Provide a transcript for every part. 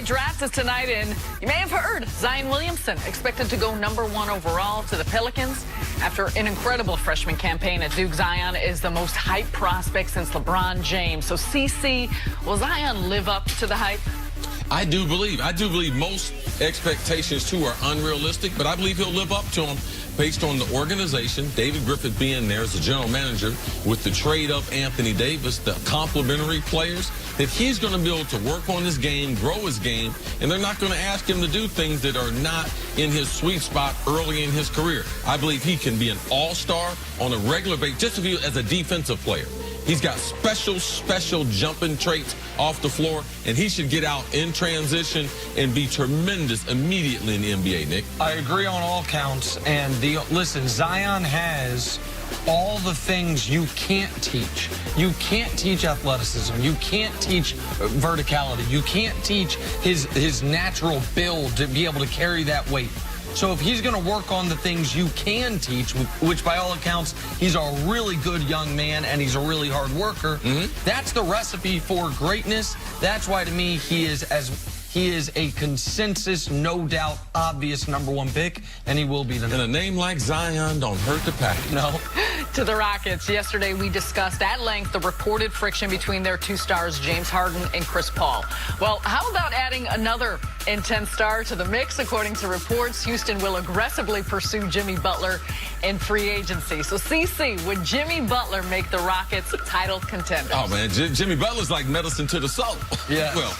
NBA draft is tonight, and you may have heard Zion Williamson expected to go #1 overall to the Pelicans. After an incredible freshman campaign at Duke, Zion is the most hyped prospect since LeBron James. So, CC, will Zion live up to the hype? I do believe most expectations, too, are unrealistic, but I believe he'll live up to them based on the organization, David Griffith being there as the general manager, with the trade up Anthony Davis, the complementary players, that he's going to be able to work on his game, grow his game, and they're not going to ask him to do things that are not in his sweet spot early in his career. I believe he can be an all-star on a regular basis, just as a defensive player. He's got special jumping traits off the floor, and he should get out in transition and be tremendous immediately in the NBA, Nick. I agree on all counts. And listen, Zion has all the things you can't teach. You can't teach athleticism. You can't teach verticality. You can't teach his natural build to be able to carry that weight. So if he's going to work on the things you can teach, which by all accounts, he's a really good young man and he's a really hard worker, that's the recipe for greatness. That's why, to me, he is a consensus, no doubt, obvious #1 pick, and he will be the And a name like Zion don't hurt the package. No. To the Rockets, yesterday we discussed at length the reported friction between their two stars, James Harden and Chris Paul. Well, how about adding another intense star to the mix? According to reports, Houston will aggressively pursue Jimmy Butler in free agency. So, CC, would Jimmy Butler make the Rockets title contenders? Oh, man, Jimmy Butler's like medicine to the soul. Yeah. Well,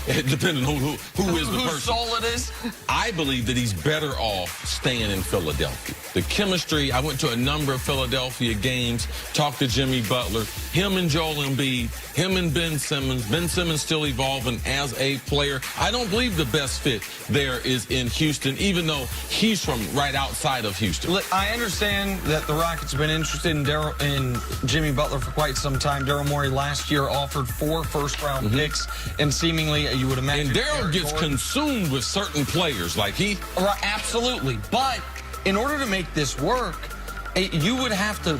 depending on who is the person. Whose soul it is? I believe that he's better off staying in Philadelphia. The chemistry, I went to a number of Philadelphia games, talked to Jimmy Butler, him and Joel Embiid, him and Ben Simmons. Ben Simmons still evolving as a player. I don't believe the best fit there is in Houston, even though he's from right outside of Houston. Look, I understand that the Rockets have been interested in Jimmy Butler for quite some time. Daryl Morey last year offered 4 first-round picks, and seemingly you would imagine. And Daryl gets consumed with certain players, like he. Right, absolutely. But in order to make this work, you would have to.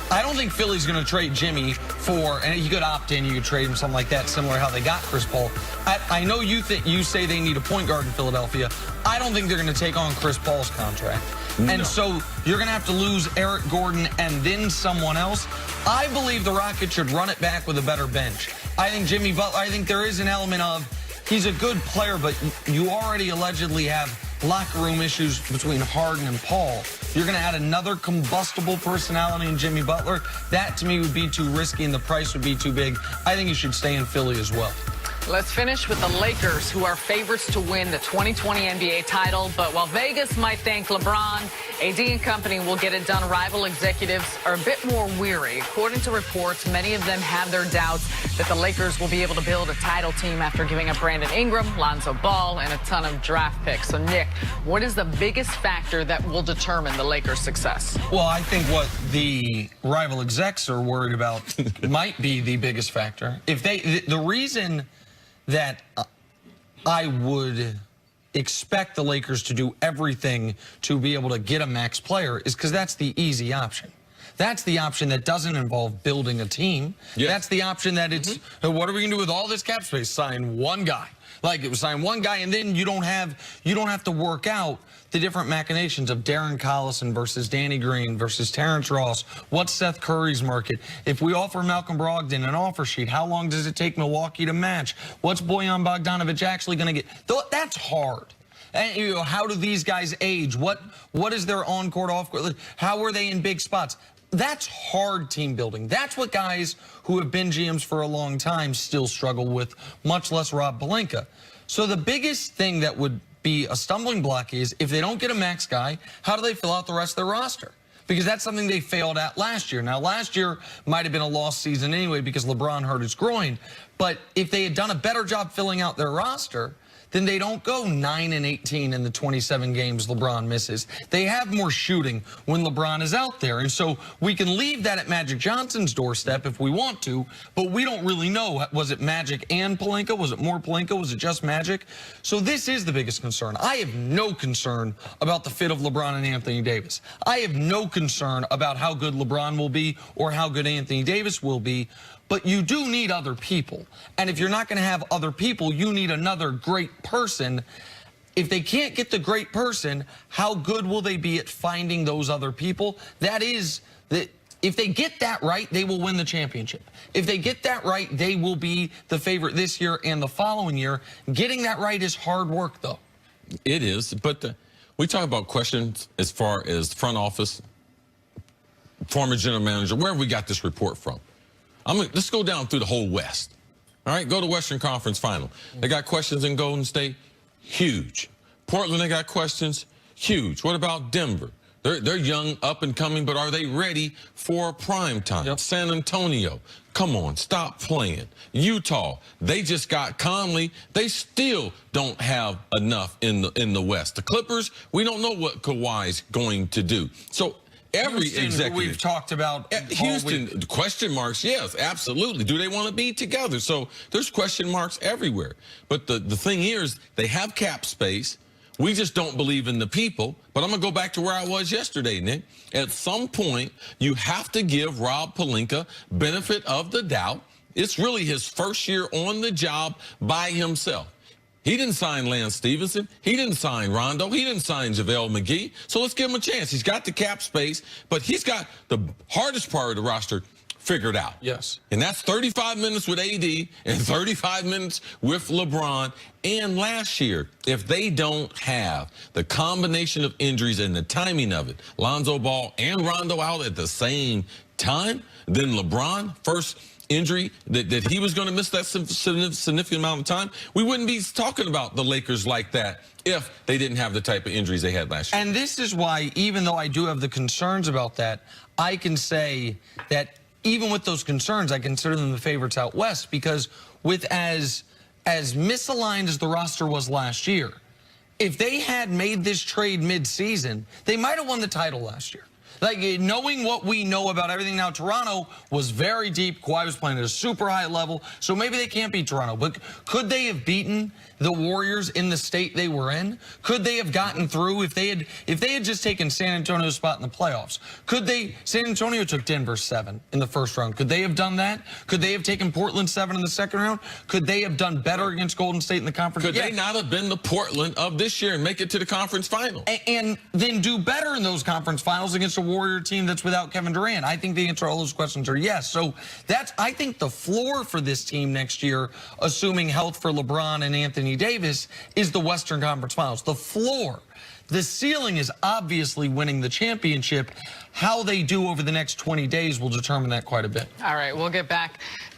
I don't think Philly's going to trade Jimmy for, and you could opt in, you could trade him something like that, similar to how they got Chris Paul. I know you say they need a point guard in Philadelphia. I don't think they're going to take on Chris Paul's contract. No. And so you're going to have to lose Eric Gordon and then someone else. I believe the Rockets should run it back with a better bench. I think Jimmy Butler, I think there is an element of he's a good player, but you already allegedly have locker room issues between Harden and Paul. You're going to add another combustible personality in Jimmy Butler. That, to me, would be too risky, and the price would be too big. I think he should stay in Philly as well. Let's finish with the Lakers, who are favorites to win the 2020 NBA title. But while Vegas might thank LeBron, AD and company will get it done, rival executives are a bit more weary. According to reports, many of them have their doubts that the Lakers will be able to build a title team after giving up Brandon Ingram, Lonzo Ball, and a ton of draft picks. So, Nick, what is the biggest factor that will determine the Lakers' success? Well, I think what the rival execs are worried about might be the biggest factor. If the reason that I would expect the Lakers to do everything to be able to get a max player is because that's the easy option. That's the option that doesn't involve building a team. Yeah. That's the option that it's, what are we going to do with all this cap space? Sign one guy. Like, it was sign one guy, and then you don't have to work out the different machinations of Darren Collison versus Danny Green versus Terrence Ross. What's Seth Curry's market? If we offer Malcolm Brogdon an offer sheet, how long does it take Milwaukee to match? What's Bojan Bogdanovic actually going to get? That's hard. And how do these guys age? What is their on-court, off-court? How are they in big spots? That's hard team building. That's what guys who have been GMs for a long time still struggle with, much less Rob Pelinka. So the biggest thing that would be a stumbling block is if they don't get a max guy, how do they fill out the rest of their roster? Because that's something they failed at last year. Now, last year might have been a lost season anyway because LeBron hurt his groin. But if they had done a better job filling out their roster, then they don't go 9-18 in the 27 games LeBron misses. They have more shooting when LeBron is out there. And so we can leave that at Magic Johnson's doorstep if we want to, but we don't really know. Was it Magic and Pelinka? Was it more Pelinka? Was it just Magic? So this is the biggest concern. I have no concern about the fit of LeBron and Anthony Davis. I have no concern about how good LeBron will be or how good Anthony Davis will be. but you do need other people. And if you're not going to have other people, you need another great person. If they can't get the great person, how good will they be at finding those other people? That is, if they get that right, they will win the championship. If they get that right, they will be the favorite this year and the following year. Getting that right is hard work, though. It is, but we talk about questions as far as front office, former general manager. Where have we got this report from? Let's go down through the whole West. All right, go to Western Conference Final. They got questions in Golden State, huge. Portland, they got questions, huge. What about Denver? They're young, up and coming, but are they ready for prime time? Yep. San Antonio, come on, stop playing. Utah, they just got Conley. They still don't have enough in the West. The Clippers, we don't know what Kawhi's going to do. So every Houston, executive we've talked about Houston, question marks, yes, absolutely. Do they want to be together? So there's question marks everywhere. But the thing here is they have cap space. We just don't believe in the people. But I'm going to go back to where I was yesterday, Nick. At some point, you have to give Rob Pelinka benefit of the doubt. It's really his first year on the job by himself. He didn't sign Lance Stevenson. He didn't sign Rondo. He didn't sign JaVale McGee. So let's give him a chance. He's got the cap space, but he's got the hardest part of the roster figured out. Yes. And that's 35 minutes with AD and 35 minutes with LeBron. And last year, if they don't have the combination of injuries and the timing of it, Lonzo Ball and Rondo out at the same time, then LeBron, first injury that he was going to miss that significant amount of time, we wouldn't be talking about the Lakers like that if they didn't have the type of injuries they had last year. And this is why, even though I do have the concerns about that, I can say that even with those concerns, I consider them the favorites out west, because with as misaligned as the roster was last year, if they had made this trade mid-season, they might have won the title last year. Like, knowing what we know about everything now, Toronto was very deep. Kawhi was playing at a super high level, so maybe they can't beat Toronto. But could they have beaten the Warriors in the state they were in? Could they have gotten through if they had just taken San Antonio's spot in the playoffs? San Antonio took Denver 7 in the first round. Could they have done that? Could they have taken Portland 7 in the second round? Could they have done better against Golden State in the conference? Could they not have been the Portland of this year and make it to the conference final? And then do better in those conference finals against a Warrior team that's without Kevin Durant? I think the answer to all those questions are yes. So I think the floor for this team next year, assuming health for LeBron and Anthony Davis, is the Western Conference Finals. The floor. The ceiling is obviously winning the championship. How they do over the next 20 days will determine that quite a bit. All right, we'll get back to